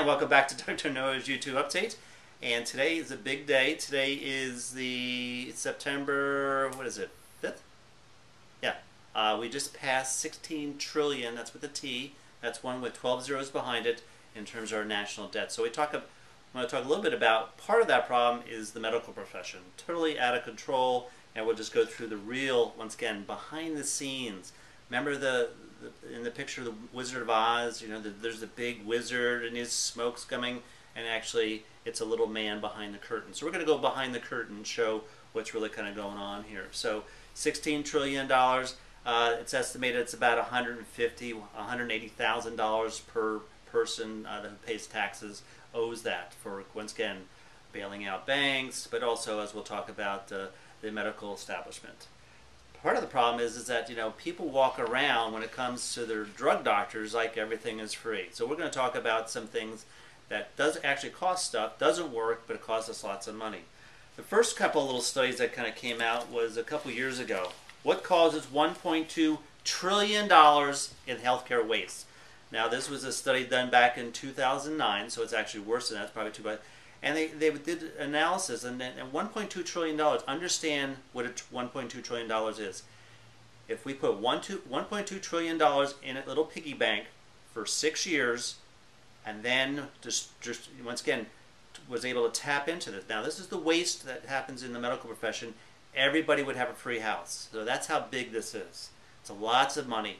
and welcome back to Dr. Noah's YouTube update. And today is a big day. Today is the September, what is it, 5th? Yeah. We just passed 16 trillion, that's with a T. That's one with 12 zeros behind it in terms of our national debt. So I want to talk a little bit about part of that problem is the medical profession. Totally out of control, and we'll just go through the real, once again, behind the scenes. Remember in the picture of the Wizard of Oz, you know, there's the big wizard and his smoke's coming, and actually it's a little man behind the curtain. So we're going to go behind the curtain and show what's really kind of going on here. So $16 trillion, it's estimated it's about $150,000, $180,000 per person who pays taxes owes that for, once again, bailing out banks, but also, as we'll talk about, the medical establishment. Part of the problem is that, you know, people walk around when it comes to their drug doctors like everything is free. So we're going to talk about some things that does actually cost stuff, doesn't work, but it costs us lots of money. The first couple of little studies that kind of came out was a couple years ago. What causes $1.2 trillion in healthcare waste? Now, this was a study done back in 2009, so it's actually worse than that. It's probably too bad. And they did analysis, and $1.2 trillion, understand what $1.2 trillion is. If we put $1.2 trillion in a little piggy bank for 6 years, and then just once again, was able to tap into this. Now, this is the waste that happens in the medical profession. Everybody would have a free house. So that's how big this is. It's lots of money.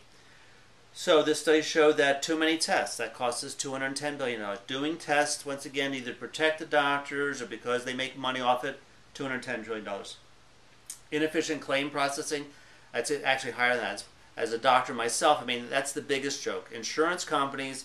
So this study showed that too many tests, that costs us $210 billion. Doing tests, once again, either to protect the doctors or because they make money off it, $210 trillion. Inefficient claim processing, that's actually higher than that. As a doctor myself, I mean, that's the biggest joke. Insurance companies,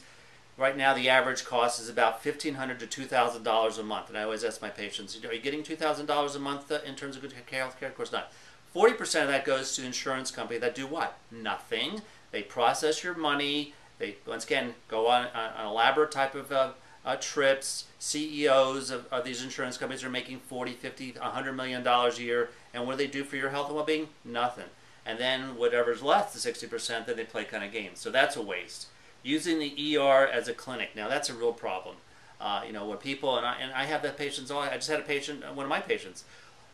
right now the average cost is about $1,500 to $2,000 a month. And I always ask my patients, are you getting $2,000 a month in terms of good health care? Of course not. 40% of that goes to the insurance company that do what? Nothing. They process your money. They, once again, go on an elaborate type of trips. CEOs of these insurance companies are making $40, $50, $100 million a year. And what do they do for your health and well-being? Nothing. And then whatever's left, the 60%, then they play kind of games. So that's a waste. Using the ER as a clinic. Now, that's a real problem. You know, where people, and I have that patients, I just had a patient, one of my patients.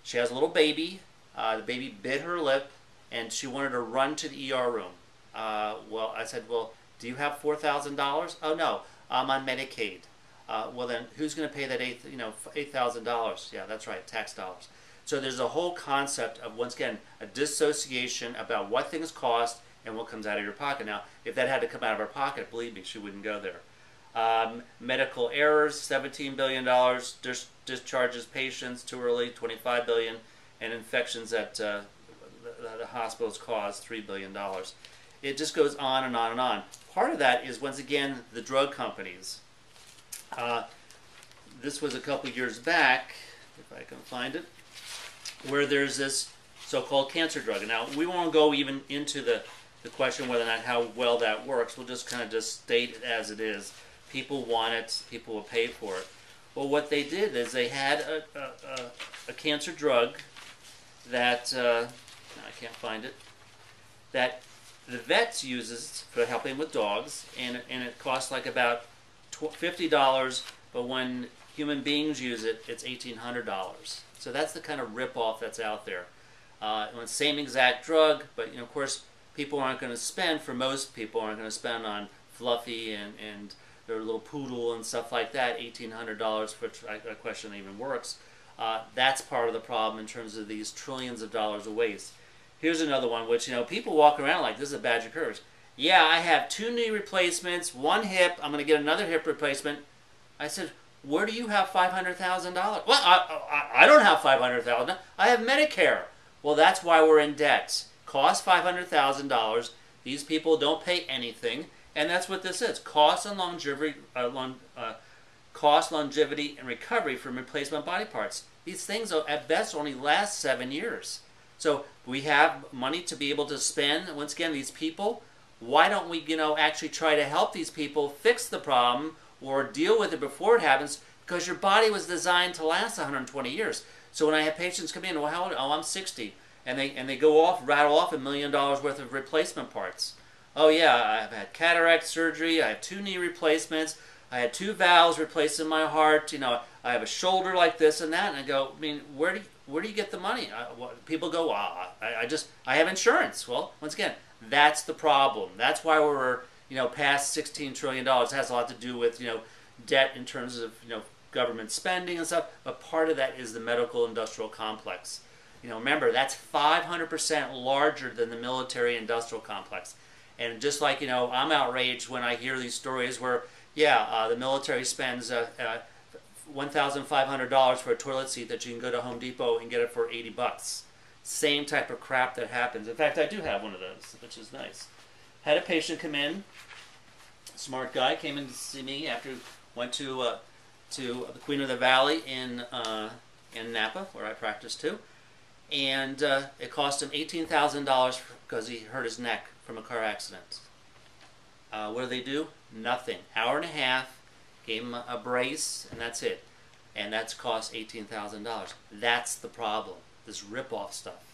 She has a little baby. The baby bit her lip, and she wanted to run to the ER room. Well, I said, well, do you have $4,000? Oh, no, I'm on Medicaid. Well, then who's going to pay that $8,000? Yeah, that's right, tax dollars. So there's a whole concept of, once again, a dissociation about what things cost and what comes out of your pocket. Now, if that had to come out of our pocket, believe me, she wouldn't go there. Medical errors, $17 billion. Discharges patients too early, $25 billion. And infections that the hospitals cause, $3 billion. It just goes on and on and on. Part of that is, once again, the drug companies. This was a couple years back, if I can find it, where there's this so-called cancer drug. Now, we won't go even into the question whether or not how well that works. We'll just kind of just state it as it is. People want it. People will pay for it. Well, what they did is they had a cancer drug that, I can't find it, that the vets uses for helping with dogs, and it costs like about $50, but when human beings use it, it's $1,800. So that's the kind of rip-off that's out there. Same exact drug, but you know, of course, people aren't going to spend, for most people, aren't going to spend on Fluffy and their little poodle and stuff like that, $1,800, which I question even works. That's part of the problem in terms of these trillions of dollars of waste. Here's another one, which, you know, people walk around like this is a badge of courage. Yeah, I have 2 knee replacements, 1 hip, I'm going to get another hip replacement. I said, where do you have $500,000? Well, I don't have $500,000. I have Medicare. Well, that's why we're in debt. Cost $500,000. These people don't pay anything, and that's what this is. Cost and longevity, and recovery from replacement body parts. These things, at best, only last 7 years. So we have money to be able to spend. Once again, these people, why don't we, you know, actually try to help these people fix the problem or deal with it before it happens? Because your body was designed to last 120 years. So when I have patients come in, well, how old? Oh, I'm 60. And they go off, rattle off $1 million worth of replacement parts. Oh yeah, I've had cataract surgery, I have 2 knee replacements, I had 2 valves replaced in my heart. I have a shoulder like this and that. And I go, I mean, where do you get the money? People go, I have insurance. Well, once again, that's the problem. That's why we're past $16 trillion. It has a lot to do with debt in terms of government spending and stuff. But part of that is the medical industrial complex. Remember, that's 500% larger than the military industrial complex. And just like, I'm outraged when I hear these stories where, the military spends $1,500 for a toilet seat that you can go to Home Depot and get it for $80. Same type of crap that happens. In fact, I do have one of those, which is nice. Had a patient come in, smart guy, came in to see me after went to the Queen of the Valley in Napa, where I practice too. And it cost him $18,000 because he hurt his neck from a car accident. What do? Nothing. Hour and a half, gave him a brace, and that's it. And that's cost $18,000. That's the problem, this rip-off stuff.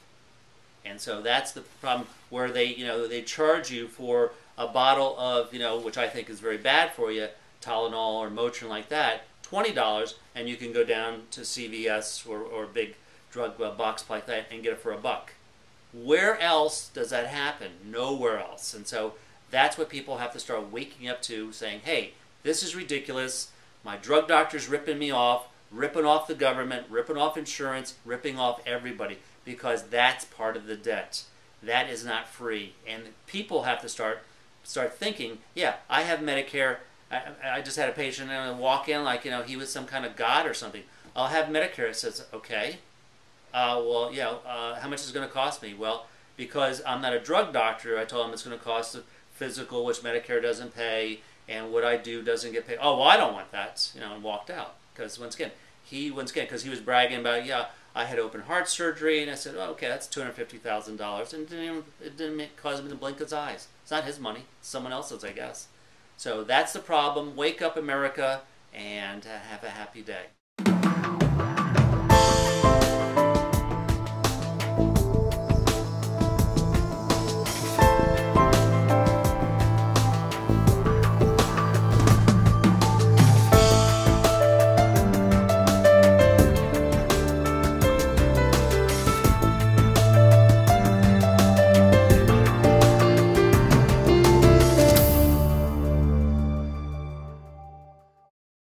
And so that's the problem where they charge you for a bottle of, which I think is very bad for you, Tylenol or Motrin like that, $20, and you can go down to CVS or a big drug box like that and get it for $1. Where else does that happen? Nowhere else. And so that's what people have to start waking up to, saying, hey, this is ridiculous. My drug doctor's ripping me off, ripping off the government, ripping off insurance, ripping off everybody, because that's part of the debt. That is not free. And people have to start thinking, I have Medicare. I just had a patient walk in like, he was some kind of god or something. I'll have Medicare. It says, okay. How much is it going to cost me? Well, because I'm not a drug doctor, I told him it's going to cost a physical, which Medicare doesn't pay, and what I do doesn't get paid. Oh, well, I don't want that, and walked out. Because because he was bragging about, I had open heart surgery, and I said, oh, okay, that's $250,000, and it didn't cause him to blink his eyes. It's not his money, it's someone else's, I guess. So that's the problem. Wake up, America, and have a happy day.